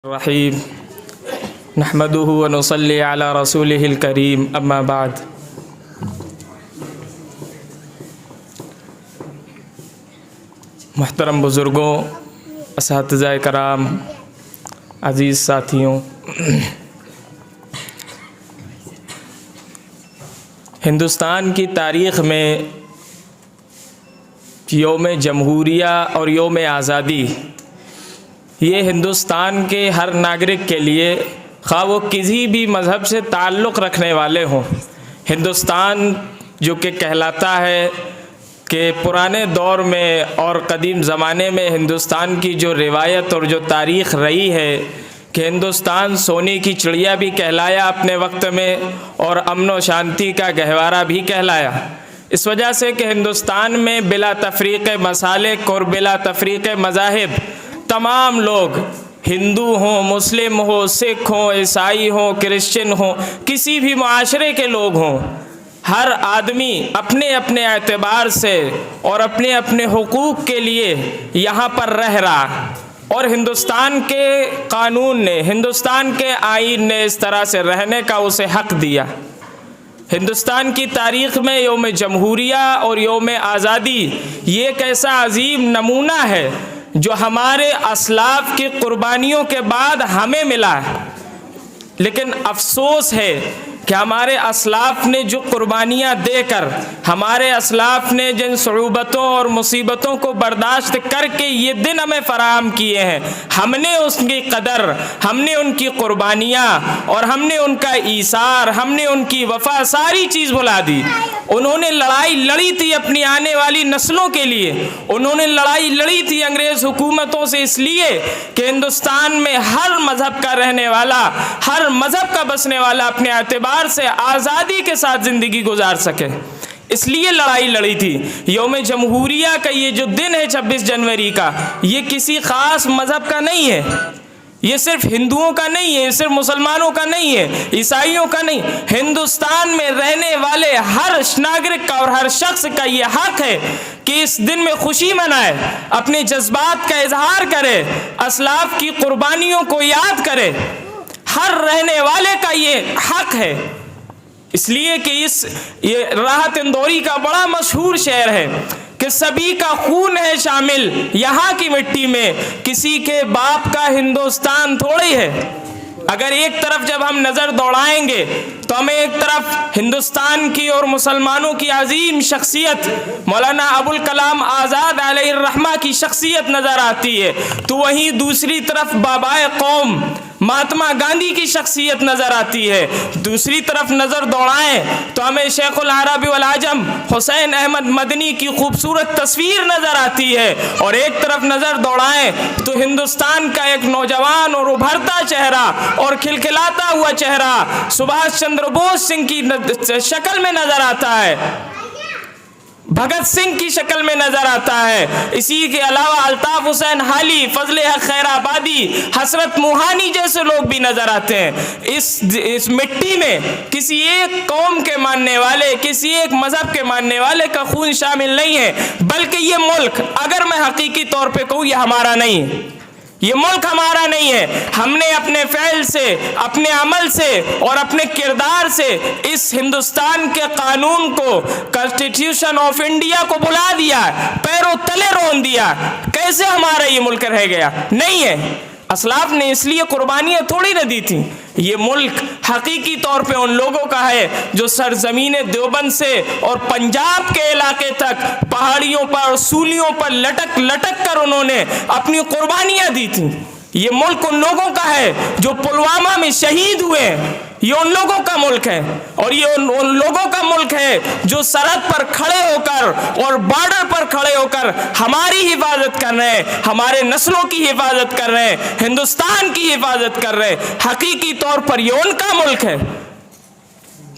الرحیم نحمده ونصلی علی رسوله الکریم اما بعد محترم بزرگوں، اساتذہ کرام، عزیز ساتھیوں، ہندوستان کی تاریخ میں یوم جمہوریہ اور یوم آزادی یہ ہندوستان کے ہر ناگرک کے لیے، خواہ وہ کسی بھی مذہب سے تعلق رکھنے والے ہوں، ہندوستان جو کہ کہلاتا ہے کہ پرانے دور میں اور قدیم زمانے میں ہندوستان کی جو روایت اور جو تاریخ رہی ہے کہ ہندوستان سونے کی چڑیا بھی کہلایا اپنے وقت میں اور امن و شانتی کا گہوارہ بھی کہلایا، اس وجہ سے کہ ہندوستان میں بلا تفریق مسالک اور بلا تفریق مذاہب تمام لوگ، ہندو ہوں، مسلم ہوں، سکھ ہوں، عیسائی ہوں، کرسچن ہوں، کسی بھی معاشرے کے لوگ ہوں، ہر آدمی اپنے اپنے اعتبار سے اور اپنے اپنے حقوق کے لیے یہاں پر رہ رہا، اور ہندوستان کے قانون نے، ہندوستان کے آئین نے اس طرح سے رہنے کا اسے حق دیا۔ ہندوستان کی تاریخ میں یوم جمہوریہ اور یوم آزادی یہ ایک ایسا عظیم نمونہ ہے جو ہمارے اسلاف کی قربانیوں کے بعد ہمیں ملا ہے، لیکن افسوس ہے کہ ہمارے اسلاف نے جو قربانیاں دے کر، ہمارے اسلاف نے جن صعوبتوں اور مصیبتوں کو برداشت کر کے یہ دن ہمیں فراہم کیے ہیں، ہم نے اس کی قدر، ہم نے ان کی قربانیاں اور ہم نے ان کا ایثار، ہم نے ان کی وفا ساری چیز بھلا دی۔ انہوں نے لڑائی لڑی تھی اپنی آنے والی نسلوں کے لیے، انہوں نے لڑائی لڑی تھی انگریز حکومتوں سے اس لیے کہ ہندوستان میں ہر مذہب کا رہنے والا، ہر مذہب کا بسنے والا اپنے اعتبار سے آزادی کے ساتھ زندگی گزار سکے، اس لیے لڑائی لڑی تھی۔ یوم جمہوریہ کا یہ جو دن ہے 26 جنوری کا، یہ کسی خاص مذہب کا نہیں ہے، یہ صرف ہندوؤں کا نہیں ہے، یہ صرف مسلمانوں کا نہیں ہے، عیسائیوں کا نہیں، ہندوستان میں رہنے والے ہر ناگرک کا اور ہر شخص کا یہ حق ہے کہ اس دن میں خوشی منائے، اپنے جذبات کا اظہار کرے، اسلاف کی قربانیوں کو یاد کرے، ہر رہنے والے کا یہ حق ہے۔ اس لیے کہ یہ راحت اندوری کا بڑا مشہور شعر ہے کہ سبھی کا خون ہے شامل یہاں کی مٹی میں، کسی کے باپ کا ہندوستان تھوڑی ہے۔ اگر ایک طرف جب ہم نظر دوڑائیں گے تو ہمیں ایک طرف ہندوستان کی اور مسلمانوں کی عظیم شخصیت مولانا ابوالکلام آزاد علیہ الرحمہ کی شخصیت نظر آتی ہے، تو وہیں دوسری طرف بابائے قوم مہاتما گاندھی کی شخصیت نظر آتی ہے۔ دوسری طرف نظر دوڑائیں تو ہمیں شیخ العرب والعجم حسین احمد مدنی کی خوبصورت تصویر نظر آتی ہے، اور ایک طرف نظر دوڑائیں تو ہندوستان کا ایک نوجوان اور ابھرتا چہرہ اور کھلکھلاتا ہوا چہرہ سبھاش چندر بوس سنگھ کی شکل میں نظر آتا ہے، بھگت سنگھ کی شکل میں نظر آتا ہے۔ اسی کے علاوہ الطاف حسین حالی، فضل حق خیر آبادی، حسرت موہانی جیسے لوگ بھی نظر آتے ہیں۔ اس مٹی میں کسی ایک قوم کے ماننے والے، کسی ایک مذہب کے ماننے والے کا خون شامل نہیں ہے، بلکہ یہ ملک، اگر میں حقیقی طور پہ کہوں، یہ ہمارا نہیں ہے، یہ ملک ہمارا نہیں ہے۔ ہم نے اپنے فعل سے، اپنے عمل سے اور اپنے کردار سے اس ہندوستان کے قانون کو، کانسٹیٹیوشن آف انڈیا کو بلا دیا، پیروں تلے رون دیا۔ کیسے ہمارا یہ ملک رہ گیا؟ نہیں ہے، اسلاف نے اس لیے قربانیاں تھوڑی نہ دی تھیں۔ یہ ملک حقیقی طور پہ ان لوگوں کا ہے جو سرزمین دیوبند سے اور پنجاب کے علاقے تک پہاڑیوں پر، سولیوں پر لٹک لٹک کر انہوں نے اپنی قربانیاں دی تھیں۔ یہ ملک ان لوگوں کا ہے جو پلوامہ میں شہید ہوئے ہیں، یہ ان لوگوں کا ملک ہے، اور یہ ان لوگوں کا ملک ہے جو سرحد پر کھڑے ہو کر اور بارڈر پر کھڑے ہو کر ہماری حفاظت کر رہے ہیں، ہمارے نسلوں کی حفاظت کر رہے ہیں، ہندوستان کی حفاظت کر رہے ہیں۔ حقیقی طور پر یہ ان کا ملک ہے۔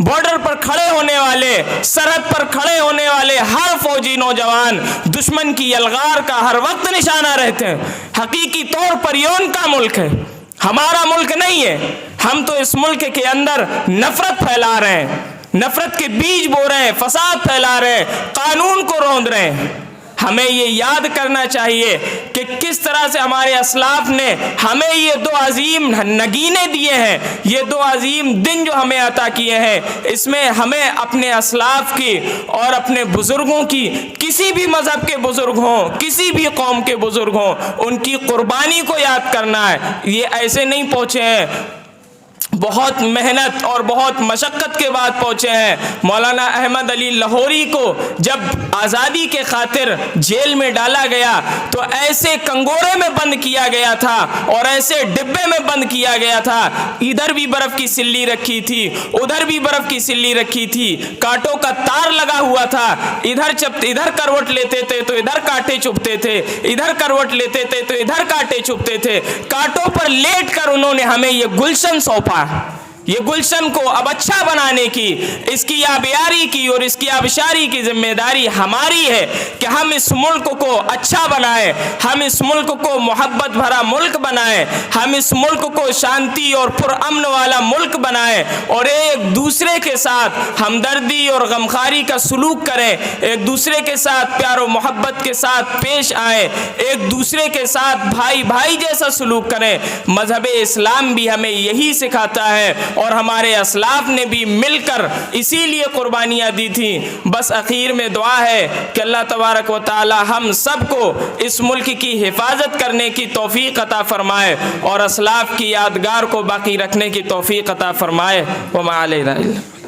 بارڈر پر کھڑے ہونے والے، سرحد پر کھڑے ہونے والے ہر فوجی نوجوان دشمن کی یلغار کا ہر وقت نشانہ رہتے ہیں۔ حقیقی طور پر یہ ان کا ملک ہے، ہمارا ملک نہیں ہے۔ ہم تو اس ملک کے اندر نفرت پھیلا رہے ہیں، نفرت کے بیج بو رہے ہیں، فساد پھیلا رہے ہیں، قانون کو روند رہے ہیں۔ ہمیں یہ یاد کرنا چاہیے کہ کس طرح سے ہمارے اسلاف نے ہمیں یہ دو عظیم نگینے دیے ہیں، یہ دو عظیم دن جو ہمیں عطا کیے ہیں، اس میں ہمیں اپنے اسلاف کی اور اپنے بزرگوں کی، کسی بھی مذہب کے بزرگ ہوں، کسی بھی قوم کے بزرگ ہوں، ان کی قربانی کو یاد کرنا ہے۔ یہ ایسے نہیں پہنچے ہیں، بہت محنت اور بہت مشقت کے بعد پہنچے ہیں۔ مولانا احمد علی لاہوری کو جب آزادی کے خاطر جیل میں ڈالا گیا تو ایسے کنگورے میں بند کیا گیا تھا اور ایسے ڈبے میں بند کیا گیا تھا، ادھر بھی برف کی سلی رکھی تھی، ادھر بھی برف کی سلی رکھی تھی، کانٹوں کا تار لگا ہوا تھا، ادھر کروٹ لیتے تھے تو ادھر کانٹے چبھتے تھے، ادھر کروٹ لیتے تھے تو ادھر کانٹے چبھتے تھے۔ کانٹوں پر لیٹ کر انہوں نے ہمیں یہ گلشن سونپا، یہ گلشن کو اب اچھا بنانے کی، اس کی آبیاری کی اور اس کی آبشاری کی ذمہ داری ہماری ہے کہ ہم اس ملک کو اچھا بنائیں، ہم اس ملک کو محبت بھرا ملک بنائیں، ہم اس ملک کو شانتی اور پرامن والا ملک بنائیں، اور ایک دوسرے کے ساتھ ہمدردی اور غمخواری کا سلوک کریں، ایک دوسرے کے ساتھ پیار و محبت کے ساتھ پیش آئیں، ایک دوسرے کے ساتھ بھائی بھائی جیسا سلوک کریں۔ مذہب اسلام بھی ہمیں یہی سکھاتا ہے، اور ہمارے اسلاف نے بھی مل کر اسی لیے قربانیاں دی تھیں۔ بس اخیر میں دعا ہے کہ اللہ تبارک و تعالی ہم سب کو اس ملک کی حفاظت کرنے کی توفیق عطا فرمائے اور اسلاف کی یادگار کو باقی رکھنے کی توفیق عطا فرمائے۔ وما علینا الا